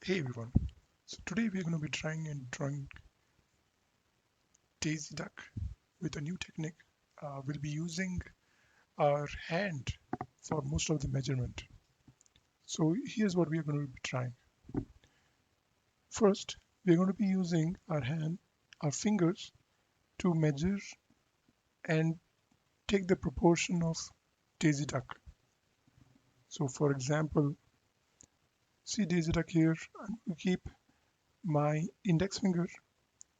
Hey everyone, so today we're going to be trying and drawing Daisy Duck with a new technique. We'll be using our hand for most of the measurement. So here's what we are going to be trying. First, we're going to be using our fingers to measure and take the proportion of Daisy Duck. So for example, see Daisy Duck here, I'm going to keep my index finger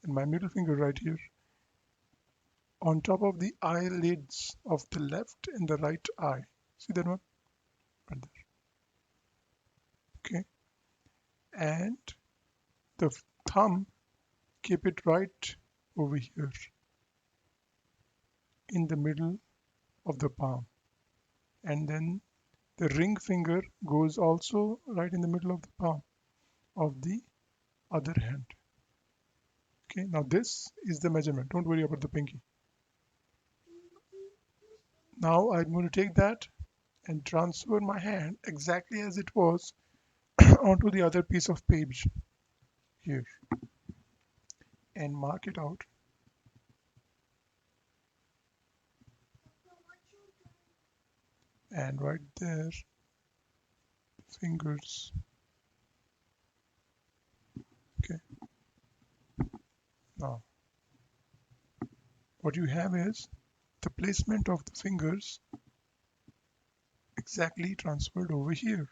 and my middle finger right here on top of the eyelids of the left and the right eye. See that one? Right there. Okay. And the thumb, keep it right over here in the middle of the palm. And then the ring finger goes also right in the middle of the palm of the other hand. Okay. Now this is the measurement. Don't worry about the pinky. Now I'm going to take that and transfer my hand exactly as it was onto the other piece of page here and mark it out. And right there, fingers. Okay. Now, what you have is the placement of the fingers exactly transferred over here.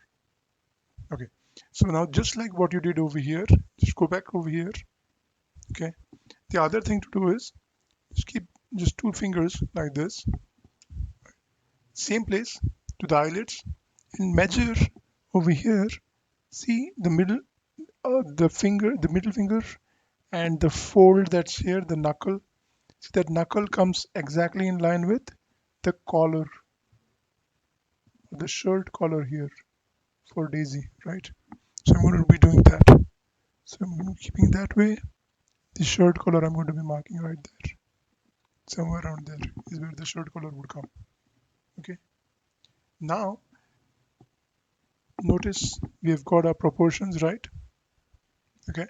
Okay. So now, just like what you did over here, just go back over here. Okay. The other thing to do is just keep just two fingers like this, same place to the eyelids, and measure over here. See the middle, the middle finger, and the fold that's here, the knuckle. See that knuckle comes exactly in line with the collar, the shirt collar here for Daisy, right? So I'm going to be doing that. So I'm going to be keeping that way. The shirt collar I'm going to be marking right there. Somewhere around there is where the shirt collar would come. Okay. Now notice we have got our proportions right. Okay.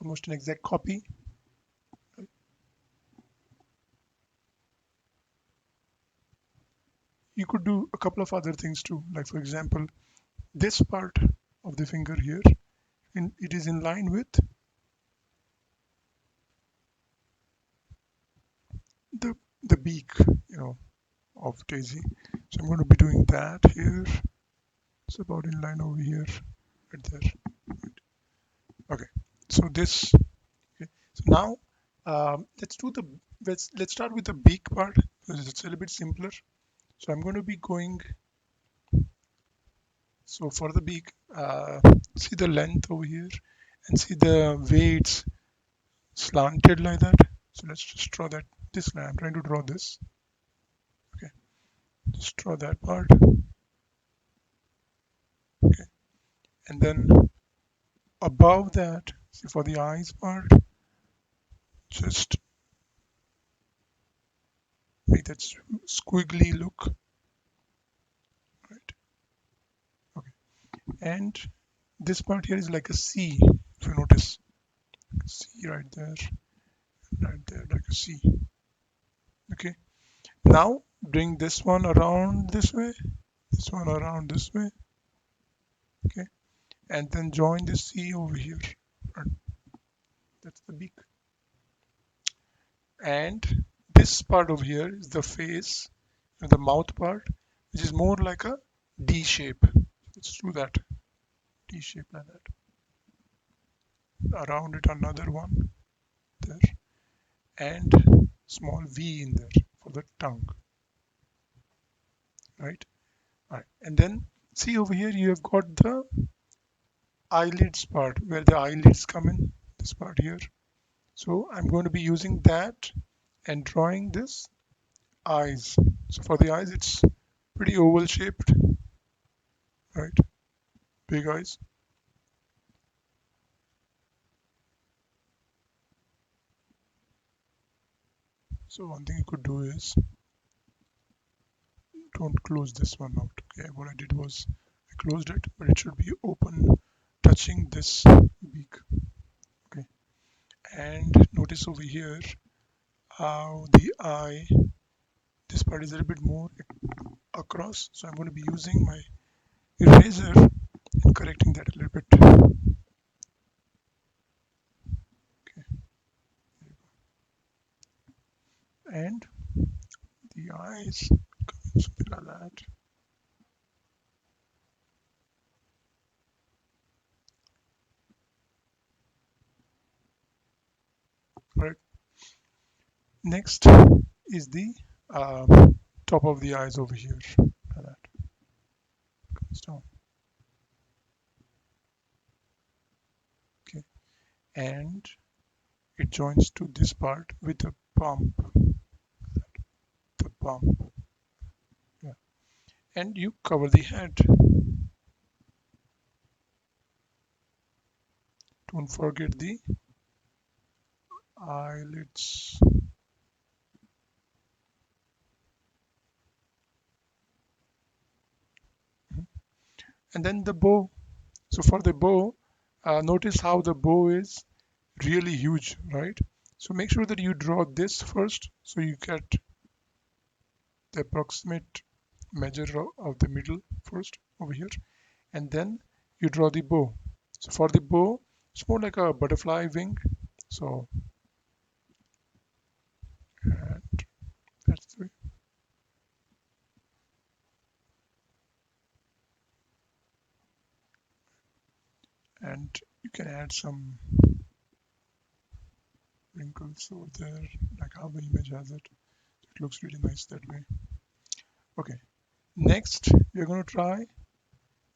Almost an exact copy. You could do a couple of other things too. Like for example, this part of the finger here, and it is in line with the the beak, of Daisy. So I'm going to be doing that here. It's about in line over here, right there. Okay. So this. Okay. So now let's start with the beak part because it's a little bit simpler. So I'm going to be going. So for the beak, see the length over here and see the way it's slanted like that. So let's just draw that this line. I'm trying to draw this. Okay. Just draw that part. Okay. And then above that, see for the eyes part, just make that squiggly look, right? Okay. And this part here is like a C, if you notice. C right there, like a C. Okay. Now bring this one around this way, this one around this way. Okay. And then join the C over here. And that's the beak. And this part over here is the face, the mouth part, which is more like a D shape. Let's do that. D shape like that. Around it another one there, and small V in there for the tongue, right? All right. And then see over here you have got the eyelids part where the eyelids come in, this part here. So I'm going to be using that and drawing this eyes. So for the eyes it's pretty oval shaped, right? Big eyes. So one thing you could do is don't close this one out. Okay, what I did was I closed it, but it should be open touching this beak. Okay, and notice over here how the eye, this part is a little bit more across, so I'm going to be using my eraser and correcting that a little bit. Okay, and the eyes something like that. Right. Next is the top of the eyes over here. Like that comes down. Okay, and it joins to this part with the pump. The pump. Yeah, and you cover the head. Don't forget the eyelids. And then the bow. So for the bow, notice how the bow is really huge, right? So make sure that you draw this first so you get the approximate measure of the middle first over here, and then you draw the bow. So for the bow, it's more like a butterfly wing. So and that's the way. And you can add some wrinkles over there, like how the image has it. It looks really nice that way. Okay, next we're going to try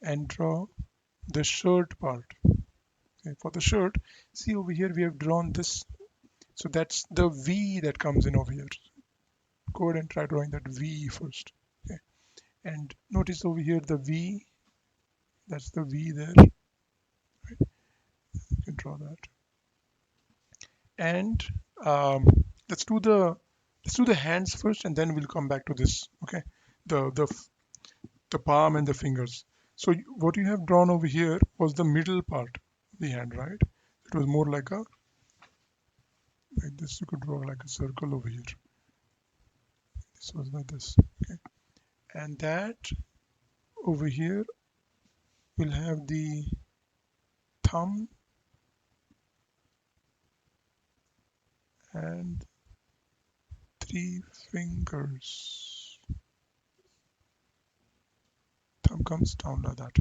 and draw the shirt part. Okay, for the shirt, see over here we have drawn this. So that's the V that comes in over here. Go ahead and try drawing that V first. Okay, and notice over here the V, that's the V there. Right? You can draw that. And um, let's do the hands first, and then we'll come back to this. Okay, the palm and the fingers. So what you have drawn over here was the middle part of the hand, right? It was more like a like this. You could draw like a circle over here. This was like this. Okay, and that over here will have the thumb and three fingers. Thumb comes down like that.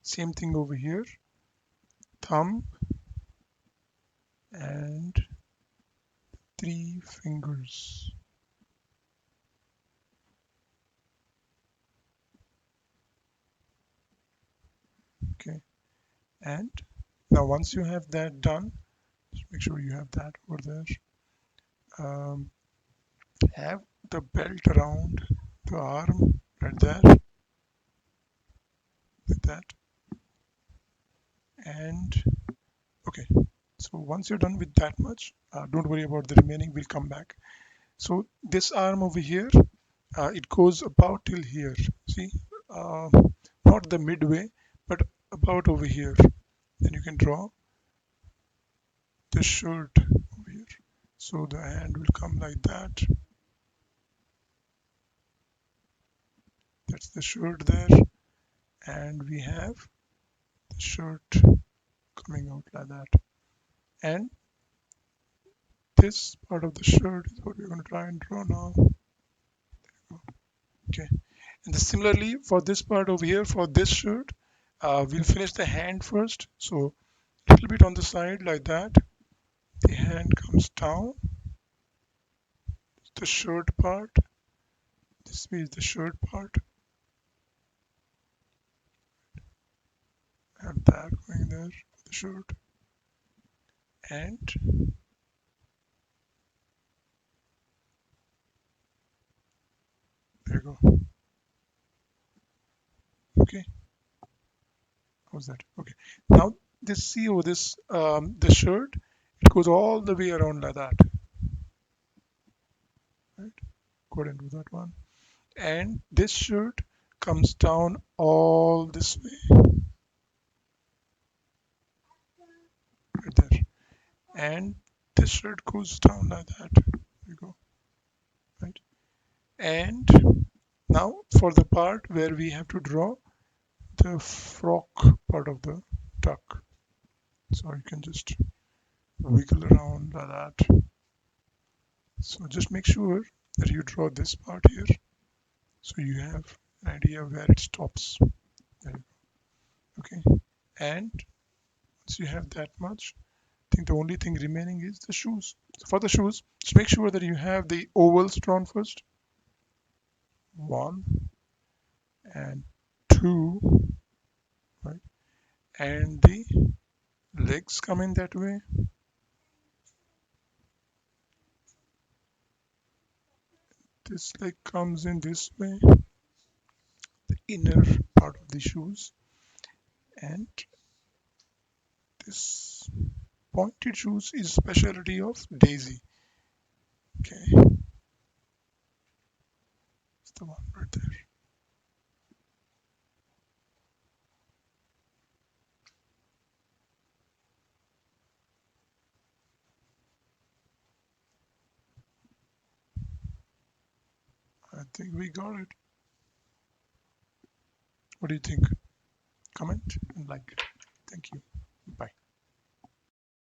Same thing over here. Thumb and three fingers. Okay, and now once you have that done, just make sure you have that over there. Um, have the belt around the arm right there, like that. And okay, so once you're done with that much, don't worry about the remaining, we'll come back. So this arm over here, it goes about till here. See, uh, not the midway, but about over here. Then you can draw the shirt over here. So the hand will come like that. That's the shirt there. And we have the shirt coming out like that. And this part of the shirt is what we're going to try and draw now. Okay. And similarly for this part over here, for this shirt, we'll finish the hand first. So a little bit on the side like that. The hand comes down. The shirt part. This is the shirt part. Have that going there for the shirt. And there you go. Okay. How's that? Okay. Now this, see over this the shirt, it goes all the way around like that. Right? Go ahead and do that one. And this shirt comes down all this way. and this red goes down like that. There you go, right? And now for the part where we have to draw the frock part of the duck. So you can just wiggle around like that. So just make sure that you draw this part here so you have an idea where it stops. There you go. Okay. And once you have that much, I think the only thing remaining is the shoes. So for the shoes, just make sure that you have the ovals drawn first. One and two, right? And the legs come in that way. This leg comes in this way, the inner part of the shoes, and this pointed shoes is specialty of Daisy. Okay, it's the one right there. I think we got it. What do you think? Comment and like it. Thank you. Bye.